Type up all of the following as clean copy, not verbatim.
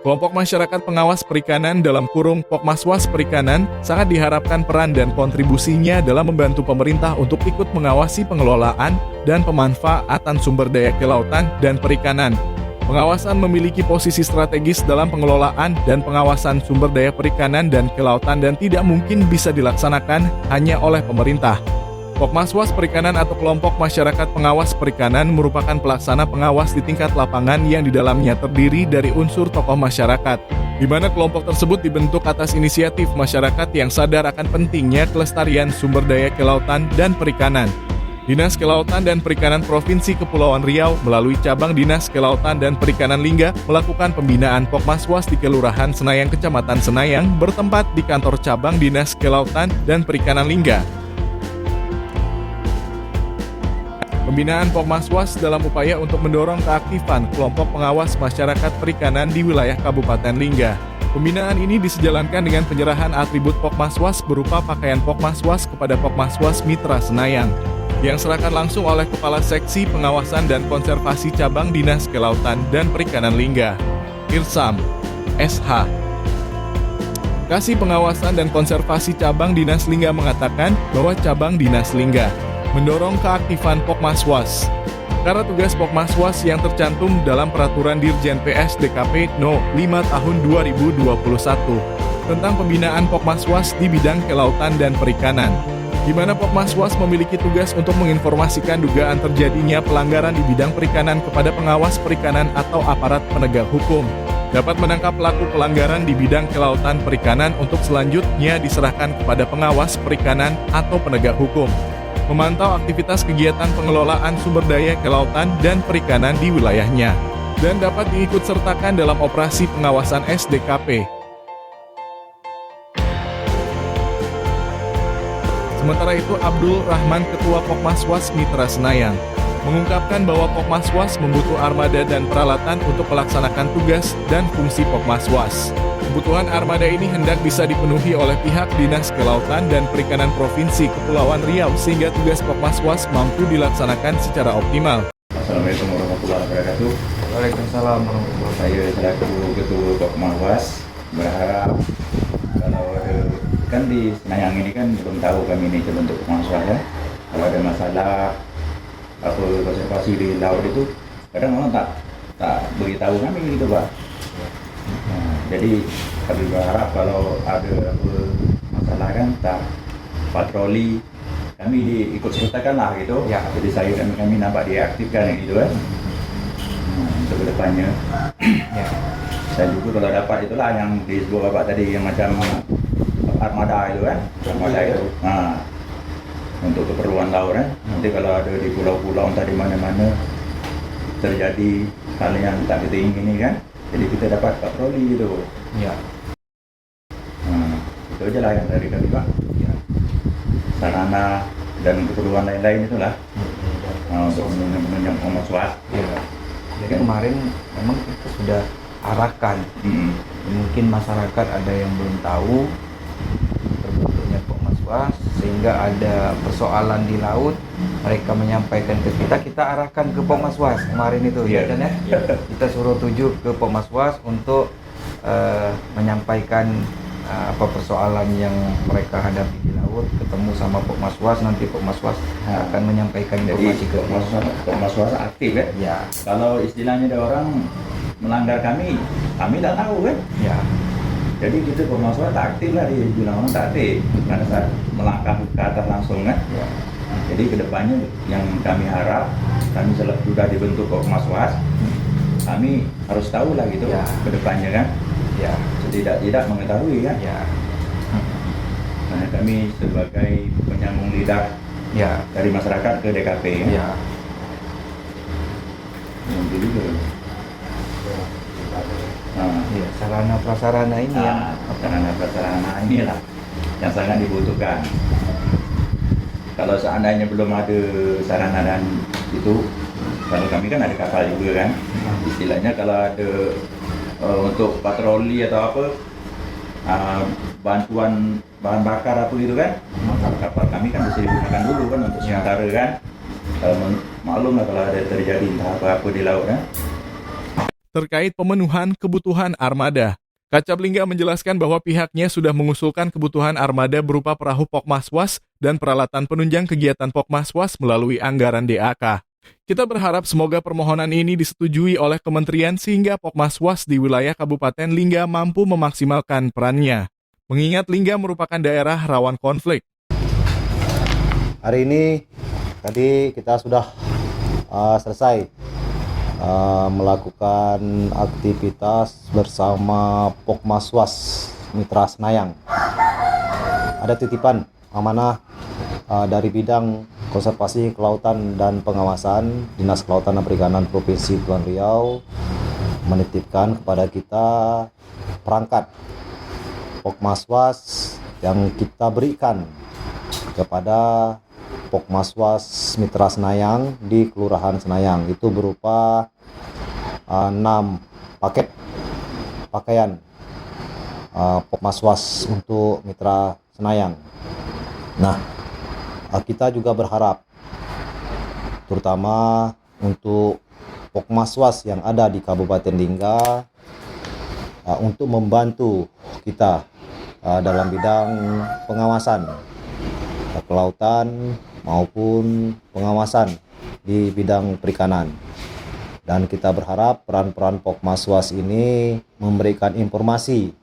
Kelompok masyarakat pengawas perikanan dalam kurung Pokmaswas Perikanan sangat diharapkan peran dan kontribusinya dalam membantu pemerintah untuk ikut mengawasi pengelolaan dan pemanfaatan sumber daya kelautan dan perikanan. Pengawasan memiliki posisi strategis dalam pengelolaan dan pengawasan sumber daya perikanan dan kelautan dan tidak mungkin bisa dilaksanakan hanya oleh pemerintah. Pokmaswas Perikanan atau kelompok masyarakat pengawas perikanan merupakan pelaksana pengawas di tingkat lapangan yang di dalamnya terdiri dari unsur tokoh masyarakat, di mana kelompok tersebut dibentuk atas inisiatif masyarakat yang sadar akan pentingnya kelestarian sumber daya kelautan dan perikanan. Dinas Kelautan dan Perikanan Provinsi Kepulauan Riau melalui cabang Dinas Kelautan dan Perikanan Lingga melakukan pembinaan Pokmaswas di Kelurahan Senayang, Kecamatan Senayang, bertempat di kantor cabang Dinas Kelautan dan Perikanan Lingga. Pembinaan Pokmaswas dalam upaya untuk mendorong keaktifan kelompok pengawas masyarakat perikanan di wilayah Kabupaten Lingga. Pembinaan ini disejalankan dengan penyerahan atribut Pokmaswas berupa pakaian Pokmaswas kepada Pokmaswas Mitra Senayang, yang serahkan langsung oleh Kepala Seksi Pengawasan dan Konservasi Cabang Dinas Kelautan dan Perikanan Lingga, Irsam, SH. Kasih Pengawasan dan Konservasi Cabang Dinas Lingga mengatakan bahwa Cabang Dinas Lingga mendorong keaktifan Pokmaswas karena tugas Pokmaswas yang tercantum dalam Peraturan Dirjen PS DKP No. 5 Tahun 2021 tentang pembinaan Pokmaswas di bidang kelautan dan perikanan, di mana Pokmaswas memiliki tugas untuk menginformasikan dugaan terjadinya pelanggaran di bidang perikanan kepada pengawas perikanan atau aparat penegak hukum, dapat menangkap pelaku pelanggaran di bidang kelautan perikanan untuk selanjutnya diserahkan kepada pengawas perikanan atau penegak hukum, memantau aktivitas kegiatan pengelolaan sumber daya kelautan dan perikanan di wilayahnya, dan dapat diikutsertakan dalam operasi pengawasan SDKP. Sementara itu, Abdul Rahman, Ketua Pokmaswas Mitra Senayang, mengungkapkan bahwa Pokmaswas membutuh armada dan peralatan untuk melaksanakan tugas dan fungsi Pokmaswas. Kebutuhan armada ini hendak bisa dipenuhi oleh pihak Dinas Kelautan dan Perikanan Provinsi Kepulauan Riau sehingga tugas Pokmaswas mampu dilaksanakan secara optimal. Assalamualaikum warahmatullahi wabarakatuh. Waalaikumsalam warahmatullahi wabarakatuh. Saya selaku Ketua Pokmaswas berharap kalau kan di Senayang ini kan belum tahu kami ini bentuk Pokmaswas ya. Kalau ada masalah apa konservasi di laut itu kadang orang tak beritahu kami gitu Pak. Nah, jadi kami berharap kalau ada apa masalah kan tak patroli kami diikut sertakan lah gitu ya. Jadi saya dan kami nampak diaktifkan gitu kan. Untuk kedepannya ya. Saya juga kalau dapat itulah yang disebut Bapak tadi yang macam armada itu kan, armada itu. Nah, untuk keperluan laut kan. Nanti kalau ada di pulau-pulau entah di mana-mana terjadi hal yang tak kita ingini kan. Jadi kita dapat patroli gitu. Ya. Nah, itu aja lah yang dari kami Pak. Ya. Sarana dan keperluan lain-lain itulah. Untuk menunjang Pokmaswas. Ya. Jadi kemarin memang kita sudah arahkan. Mungkin masyarakat ada yang belum tahu terbentuknya Pokmaswas, sehingga ada persoalan di laut, mereka menyampaikan ke kita arahkan ke Pokmaswas kemarin itu ya dan ya. Kita suruh tuju ke Pokmaswas untuk menyampaikan apa persoalan yang mereka hadapi di laut, ketemu sama Pokmaswas, nanti Pokmaswas akan menyampaikan informasi ke Pokmaswas aktif ya. Ya. Kalau istilahnya ada orang melanggar kami tak tahu kan. Ya. Jadi kita Pokmaswas tak aktif lah, dibilang orang tak aktif pada saat melangkah ke atas langsung kan. Ya. Jadi kedepannya yang kami harap, kami sudah dibentuk Pokmaswas, kami harus tahu lah gitu ya. Kedepannya kan. Ya. Tidak mengetahui kan. Ya. Karena kami sebagai penyambung lidah Ya. dari masyarakat ke DKP kan. Ya. Jadi juga. Nah, Ya, sarana prasarana ini yang sarana prasarana inilah yang sangat dibutuhkan. Kalau seandainya belum ada sarana dan itu, kalau kami kan ada kapal juga kan. Istilahnya kalau ada untuk patroli atau apa, bantuan bahan bakar apa gitu kan, kapal kami kan bisa digunakan dulu kan untuk sementara kan. Maklum lah kalau ada terjadi entah apa-apa di laut kan. terkait pemenuhan kebutuhan armada. Kacab Lingga menjelaskan bahwa pihaknya sudah mengusulkan kebutuhan armada berupa perahu Pokmaswas dan peralatan penunjang kegiatan Pokmaswas melalui anggaran DAK. Kita berharap semoga permohonan ini disetujui oleh kementerian sehingga Pokmaswas di wilayah Kabupaten Lingga mampu memaksimalkan perannya. Mengingat Lingga merupakan daerah rawan konflik. Hari ini tadi kita sudah selesai melakukan aktivitas bersama Pokmaswas Mitra Senayang. Ada titipan amanah dari bidang konservasi kelautan dan pengawasan Dinas Kelautan dan Perikanan Provinsi Kepulauan Riau menitipkan kepada kita perangkat Pokmaswas yang kita berikan kepada Pokmaswas Mitra Senayang di Kelurahan Senayang. Itu berupa 6 paket pakaian Pokmaswas untuk Mitra Senayang. Nah, kita juga berharap terutama untuk Pokmaswas yang ada di Kabupaten Lingga untuk membantu kita dalam bidang pengawasan kelautan maupun pengawasan di bidang perikanan. Dan kita berharap peran-peran Pokmaswas ini memberikan informasi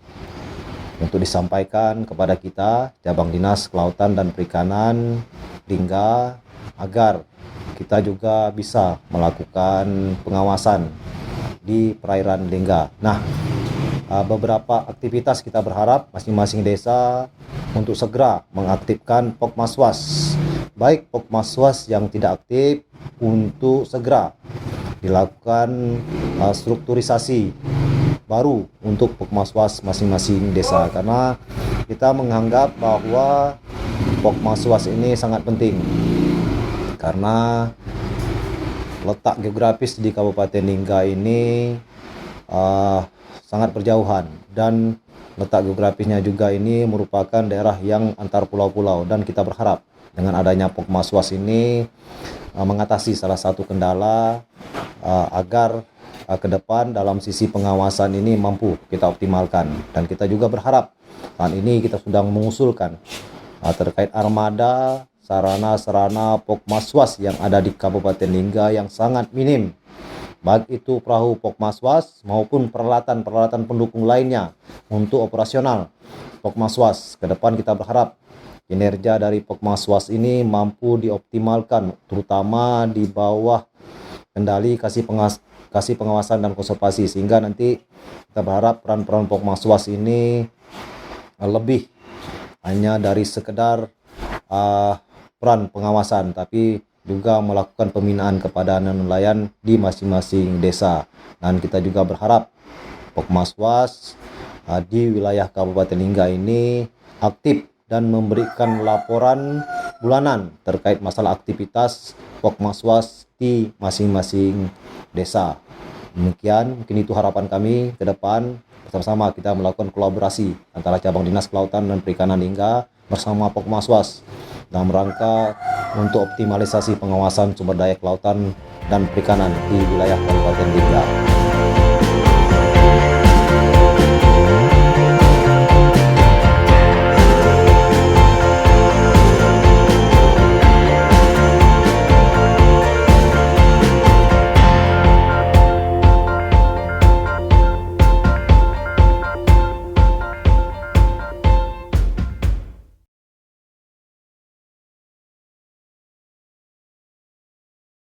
untuk disampaikan kepada kita Cabang Dinas Kelautan dan Perikanan Lingga agar kita juga bisa melakukan pengawasan di perairan Lingga. Nah, beberapa aktivitas kita berharap masing-masing desa untuk segera mengaktifkan Pokmaswas. Baik Pokmaswas yang tidak aktif untuk segera dilakukan strukturisasi baru untuk Pokmaswas masing-masing desa, karena kita menganggap bahwa Pokmaswas ini sangat penting karena letak geografis di Kabupaten Lingga ini sangat berjauhan dan letak geografisnya juga ini merupakan daerah yang antar pulau-pulau, dan kita berharap dengan adanya Pokmaswas ini mengatasi salah satu kendala agar ke depan dalam sisi pengawasan ini mampu kita optimalkan. Dan kita juga berharap saat ini kita sedang mengusulkan terkait armada sarana-sarana Pokmaswas yang ada di Kabupaten Lingga yang sangat minim, baik itu perahu Pokmaswas maupun peralatan-peralatan pendukung lainnya untuk operasional Pokmaswas. Ke depan kita berharap kinerja dari Pokmaswas ini mampu dioptimalkan, terutama di bawah kendali kasih pengawasan dan konservasi, sehingga nanti kita berharap peran-peran Pokmaswas ini lebih hanya dari sekedar peran pengawasan, tapi juga melakukan pembinaan kepada nelayan di masing-masing desa. Dan kita juga berharap Pokmaswas di wilayah Kabupaten Lingga ini aktif dan memberikan laporan bulanan terkait masalah aktivitas Pokmaswas di masing-masing desa. Demikian, mungkin itu harapan kami ke depan. Bersama-sama kita melakukan kolaborasi antara Cabang Dinas Kelautan dan Perikanan Lingga bersama Pokmaswas dalam rangka untuk optimalisasi pengawasan sumber daya kelautan dan perikanan di wilayah Kabupaten Lingga.